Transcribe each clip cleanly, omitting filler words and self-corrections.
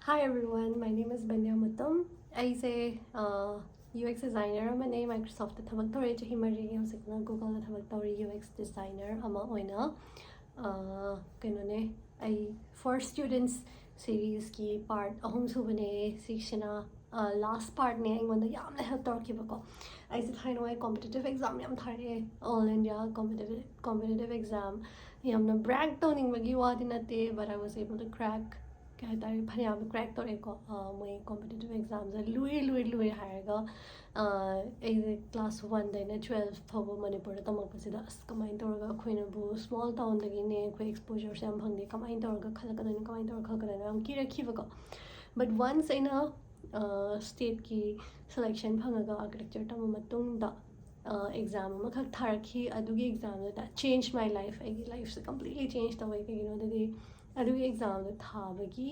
Hi everyone, my name is Benya Mutum. I say UX designer amane Microsoft thabak tore chahi mari hosik Google thabak tore UX designer ama oina kanone I for students series ki part ahum subane sikshana last part ne aingona yamna help torkibako I said I know competitive exam yam thare all India competitive exam yamna brag toning magi wadi nate but I was able to crack crack my competitive exams lui haraga class 1 daina 12 thoba Manipur tamakpasida as kamain toraga khoina bu small town dagine khoi exposure sam phangde kamain toraga khalakadani kamain toraga khalakadani am kira khibaga but once in a state ki selection phangaga architecture tama matungda exam amakak tharakhi adugi exam that changed my life agi life se completely changed the way the अदुगी exam थाबगी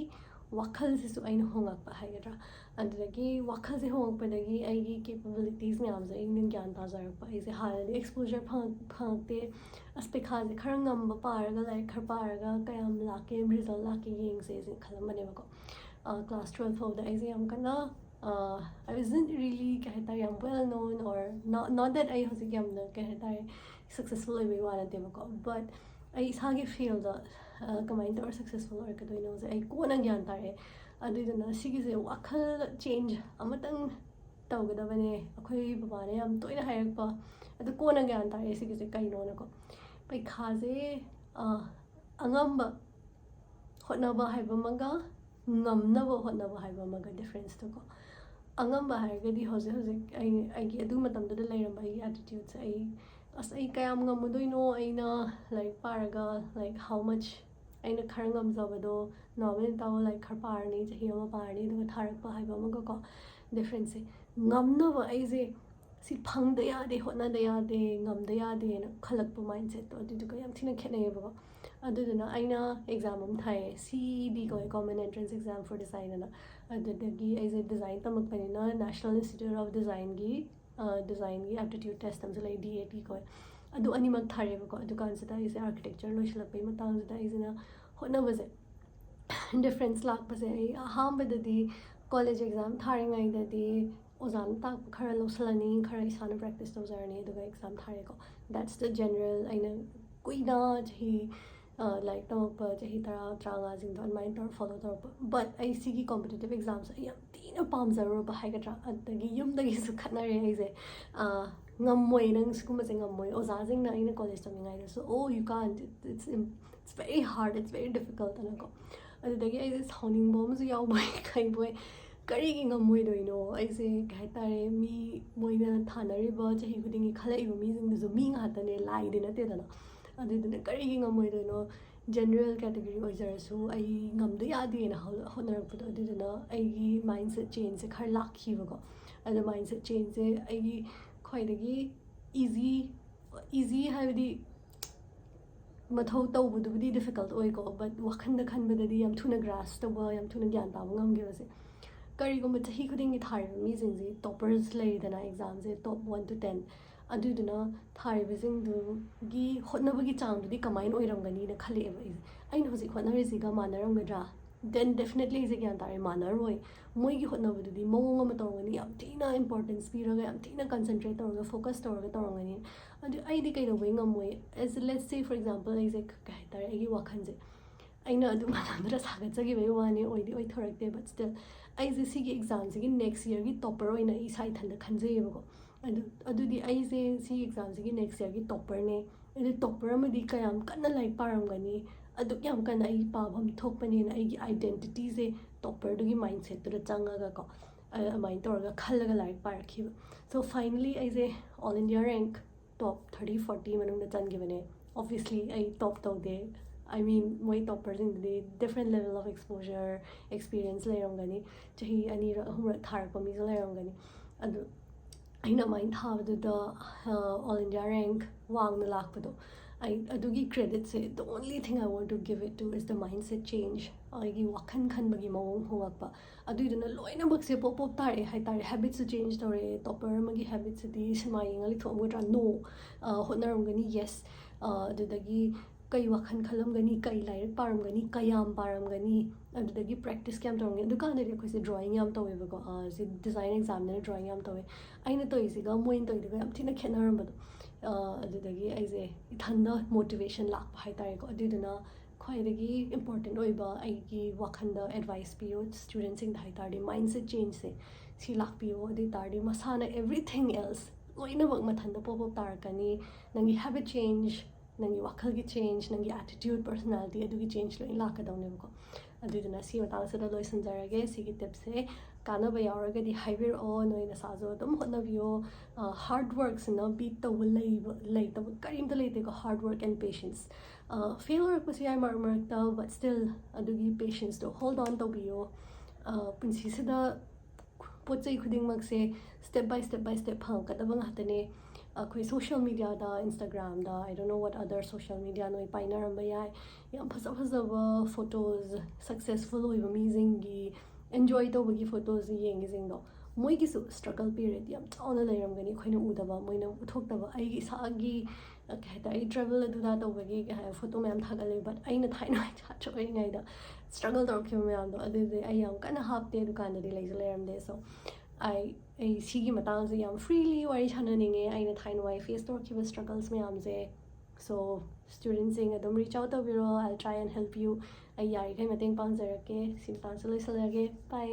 वखल से अन होंगप है अदगी वखल से होंगपदगी आई capabilities ma'am से इन ज्ञान ताजरप ऐसे हाल एक्सपोजर फंगते अस पेखा से खर ngam पारगा लाइक खर पारगा कयाम लाके रिजल्ट लाके येंग से खलमनेबको क्लास 12 फोर द ऐसे हम कना I wasn't really कहता है well known or not that I हौसिक हम कहता है successful way वाला देबको but I इसागे feel the कमाइन तौर सक्सेसफुल औरकदोइनोसे आई कोना ज्ञान तारे अदुदना सिगिसे वाखल चेंज अमतंग तौगदबने अखोई बाबाने हम तोइना हायरकपा अदु कोना ज्ञान तारे सिगिसे कइनोनको पैखासे अंगम्ब होटनबा हाइबमगा ngamnaba hotnaba haiba maga difference to ko angamba haigadi hoje hoje ai gi adu matamda da lairam ai attitude se ai as ai kayam ngamudoino aina like paraga like how much aina khar ngamjabado novel taw like khar parni chahi ama parni du tharakpa haiba maga ko difference se ngamnaba ai je si phangda ya de hotna da ya de ngamda ya de na khalakpa mindset to adu ko yam thina khenai ba aduduna aina exam am thai CED ko common entrance exam for design na adudagi as a design tamak panina National Institute of Design gi aptitude test am lai DAT ko adu animak thare ko adu kan sita is architecture lo shlapai matang sita is na hotna baze difference lak base ham badadi college exam thare ngai dadi ozan tak khara lo salani khara isana practice to zarani adu exam thare ko that's the general aina kuina hi like tampa chahi tara tranga jing don mind tor follow tor but I see ki competitive exams I am tina pamzaro ba hai ga adagi yum dagi su khanare ai je ngammoi nang skuma jing ngammoi oza jing na ina college tamingai so oh you can't it's very hard it's very difficult anako adagi ai is honing bomb su yaw bai kai boy kari gi ngammoi doino ai se kai tare mi moina thanari ba chahi gudingi khalai bu mi jing du mi nga ta ne lai de na te da na aduduna kari ngamoidoino general category oizarasu ai ngamda yade na honarapado aduduna ai mindset change se khar lakhibago adu mindset change se ai khoidagi easy habidi mathau tawbudubudi difficult oiko but wakhanda khanbadadi yam thuna grasp tawba yam thuna gyan tabu ngamge base karigumba chahi khudingi thariba mi jingji toppers leidana exam se top 1 to 10 aduduna tharibasingdu gi hotnabagi changdudi kamain oiramgani na khaleeba aina hoji hotnarisiga manaramgadra then definitely is gyan tare manaroi moi gi hotnabududi mawong ama tawngani yam thina importance piraga yam thina concentrate tawraga focus tawraga tawngani adu aidi kai dawai ngamoi as let's say for example is kai tare agi wakhanje aina adu manamra sagatjagi bai wani oidi oi thorakte but still ai je sigi exam sigi next year gi topper oina isai thanda khanjeyebako adudi aise si exam sigi next year gi topper ne adu topper amadi kayam kanna lai paramgani adu yam kana ai pabam thokpani na ai gi identity se topper du gi mindset tu changa ga ko amai torga khalaga lai parakhiba so finally aise all India rank top 30 40 manung na changi bane obviously I top tawde I mean my toppers in the different level of exposure experience layramgani chahi ani ra humra tharpa mi layramgani adu aina main thabadu all India rank wangna lakpado I adugi credit se the only thing I want to give it to is the mindset change aigi wakhan khan bagi mawong howakpa aduduna loina bakse pop pop tare hai tare habits to change tore topper magi habits di smai ngali thomu tra no honaram gani yes adudagi ꯀꯩ ꯋꯥꯈꯜ ꯈꯜꯂꯝꯒꯅꯤ ꯀꯩ ꯂꯥꯏꯔꯤꯛ ꯄꯥꯔꯝꯒꯅꯤ ꯀꯌꯥꯝ ꯄꯥꯔꯝꯒꯅꯤ ꯑꯗꯨꯗꯒꯤ practice ꯀꯌꯥꯝ ꯇꯧꯔꯝꯒꯅꯤ ꯑꯗꯨꯀꯥꯟꯗꯗꯤ ꯑꯩꯈꯣꯏꯁꯦ ꯗ꯭ꯔꯣꯌꯤꯡ ꯌꯥꯝ ꯇꯧꯋꯦꯕꯀꯣ ꯁꯤ ꯗꯤꯖꯥꯏꯟ ꯑꯦꯛꯖꯥꯝꯗꯅ ꯗ꯭ꯔꯣꯌꯤꯡ ꯌꯥꯝ ꯇꯧꯋꯦ ꯑꯩꯅ ꯇꯧꯔꯤꯁꯤꯒ ꯃꯣꯏꯅ ꯇꯧꯔꯤꯗꯨꯒ ꯌꯥꯝ ꯊꯤꯅ ꯈꯦꯠꯅꯔꯝꯕꯗꯣ ꯑꯗꯨꯗꯒꯤ ꯑꯩꯁꯦ ꯏꯊꯟꯗ ꯃꯣꯇꯤꯚꯦꯁꯟ ꯂꯥꯛꯄ ꯍꯥꯏꯇꯥꯔꯦꯀꯣ ꯑꯗꯨꯗꯨꯅ ꯈ꯭ꯋꯥꯏꯗꯒꯤ ꯏꯝꯄꯣꯔꯇꯦꯟ ꯑꯣꯏꯕ ꯑꯩꯒꯤ ꯋꯥꯈꯜꯗ ꯑꯦꯗꯚꯥꯏꯁ ꯄꯤꯌꯣ ꯁ꯭ꯇꯨꯗꯦꯟꯠꯁꯤꯡꯗ ꯍꯥꯏꯇꯥꯔꯗꯤ ꯃꯥꯏꯟꯁꯦꯠ ꯆꯦꯟꯖꯁꯦ ꯁꯤ ꯂꯥꯛꯄꯤꯌꯣ ꯑꯗꯨ ꯑꯣꯏꯇꯥꯔꯗꯤ ꯃꯁꯥꯅ ꯑꯦꯕ꯭ꯔꯤꯊꯤꯡ ꯑꯦꯜꯁ ꯂꯣꯏꯅꯃꯛ ꯃꯊꯟꯇ ꯄꯣꯞ ꯑꯞ ꯇꯥꯔꯛꯀꯅꯤ ꯅꯪꯒꯤ ꯍꯦꯕꯤꯠ ꯆꯦꯟꯖ ꯅꯪꯒꯤ ꯋꯥꯈꯜꯒꯤ ꯆꯦꯟꯖ ꯅꯪꯒꯤ ꯑꯦꯇꯤꯇ꯭ꯌꯨꯠ ꯄꯔꯁꯣꯅꯦꯂꯤꯇꯤ ꯑꯗꯨꯒꯤ ꯆꯦꯟꯖ ꯂꯣꯏꯅ ꯂꯥꯛꯀꯗꯧꯅꯦꯕꯀꯣ ꯑꯗꯨꯗꯨꯅ ꯁꯤ ꯃꯇꯥꯡꯁꯤꯗ ꯂꯣꯏꯁꯤꯟꯖꯔꯒꯦ ꯁꯤꯒꯤ ꯇꯤꯞꯁꯦ ꯀꯥꯟꯅꯕ ꯌꯥꯎꯔꯒꯗꯤ ꯍꯥꯏꯕꯤꯔꯛꯑꯣ ꯅꯣꯏ ꯅꯁꯥꯁꯨ ꯑꯗꯨꯝ ꯍꯣꯠꯅꯕꯤꯌꯣ ꯍꯥꯔꯠ ꯋꯔꯛꯁꯤꯅ ꯕꯤꯠ ꯇꯧꯕ ꯂꯩꯇꯕ ꯀꯔꯤꯝꯇ ꯂꯩꯇꯦꯀꯣ ꯍꯥꯔꯠ ꯋꯔꯛ ꯑꯦꯟ ꯄꯦꯁꯟꯁ ꯐꯦꯜ ꯑꯣꯏꯔꯛꯄꯁꯨ ꯌꯥꯏ ꯃꯔꯛ ꯃꯔꯛꯇ ꯕꯠ ꯁ꯭ꯇꯤꯜ ꯑꯗꯨꯒꯤ ꯄꯦꯁꯟꯁꯇꯣ ꯍꯣꯜ ꯑꯣꯟ ꯇꯧꯕꯤꯌꯣ ꯄꯨꯟꯁꯤꯁꯤꯗ ꯄꯣꯠ ꯆꯩ ꯈꯨꯗꯤꯡꯃꯛꯁꯦ ꯁ꯭ꯇꯦꯞ ꯕꯥꯏ ꯁ꯭ꯇꯦꯞ ꯐꯪꯉꯛꯀꯗꯕ ꯉꯥꯛꯇꯅꯦ ꯑꯩꯈꯣꯏ ꯁꯣꯁꯤꯌꯦꯜ ꯃೀಡಿಯಾꯗ ꯏꯟꯁꯇꯥꯒ꯭ꯔꯥꯝꯗ ꯑꯥꯏ ꯗꯣꯟ ꯅꯣ ꯋꯥꯠ ꯑꯗꯔ ꯁꯣꯁꯤꯌꯦꯜ ꯃೀडिꯌꯥ ꯅꯣꯏ ꯄꯥꯏꯅꯔꯝꯕ ꯌꯥꯏ ꯌꯥꯝ ꯐꯖꯕ ꯐꯣꯇꯣꯁ ꯁꯛꯁꯦꯁꯐꯨꯜ ꯑꯣꯏꯕ ꯃꯤꯁꯤꯡꯒꯤ ꯑꯦꯟꯖꯣꯏ ꯇꯧꯕꯒꯤ ꯐꯣꯇꯣꯁ ꯌꯦꯡꯉꯤꯁꯤꯡꯗꯣ ꯃꯣꯏꯒꯤꯁꯨ ꯁ꯭ꯇ꯭ꯔꯒꯜ ꯄꯤꯔꯤꯌꯠ ꯌꯥꯝ ꯆꯥꯎꯅ ꯂꯩꯔꯝꯒꯅꯤ ꯑꯩꯈꯣꯏꯅ ꯎꯗꯕ ꯃꯣꯏꯅ ꯎꯠꯊꯣꯛꯇꯕ ꯑꯩꯒꯤ ꯏꯁꯥꯒꯤ ꯀꯩ ꯍꯥꯏꯇꯥꯔꯦ ꯑꯩ ꯇ꯭ꯔꯥꯚꯦꯜ ꯑꯗꯨꯗꯥ ꯇꯧꯕꯒꯤ ꯐꯣꯇꯣ ꯃꯌꯥꯝ ꯊꯥꯒꯠꯂꯦ ꯕꯠ ꯑꯩꯅ ꯊꯥꯏꯅ ꯁꯥꯇ꯭ꯔ ꯑꯣꯏꯔꯤꯉꯩꯗ ꯁ꯭ꯇ꯭ꯔꯒꯜ ꯇꯧꯔꯛꯈꯤꯕ ꯃꯌꯥꯝꯗꯣ ꯑꯗꯨꯗꯤ ꯑꯩ ꯌꯥꯝ ꯀꯟꯅ ꯍꯥꯞꯇꯦ ꯑꯗꯨꯀꯥꯟꯗꯗꯤ ꯂꯩꯁꯨ ꯂꯩꯔꯝꯗꯦ ꯁꯣ ꯑꯩ ꯁꯤꯒꯤ ꯃꯇꯥꯡꯁꯦ ꯌꯥꯝ ꯐ꯭ꯔꯤꯂꯤ ꯋꯥꯔꯤ ꯁꯥꯟꯅꯅꯤꯡꯉꯦ ꯑꯩꯅ ꯊꯥꯏꯅꯋꯥꯏ ꯐꯦꯁ ꯇꯧꯔꯛꯈꯤꯕ ꯁ꯭ꯇ꯭ꯔꯒꯜꯁ ꯃꯌꯥꯝꯁꯦ ꯁꯣ ꯁ꯭ꯇꯨꯗꯦꯟꯠꯁꯤꯡ ꯑꯗꯨꯝ ꯔꯤꯆ ꯑꯥꯎꯠ ꯇꯧꯕꯤꯔꯣ ꯑꯥꯏ ꯇ꯭ꯔꯥꯏ ꯑꯦꯟ ꯍꯦꯜꯞ ꯌꯨ ꯑꯩ ꯌꯥꯔꯤꯈꯩ ꯃꯇꯦꯡ ꯄꯥꯡꯖꯔꯛꯀꯦ ꯁꯤ ꯃꯇꯥꯡꯁꯦ ꯂꯣꯏꯁꯤꯜꯂꯒꯦ ꯕꯥꯏ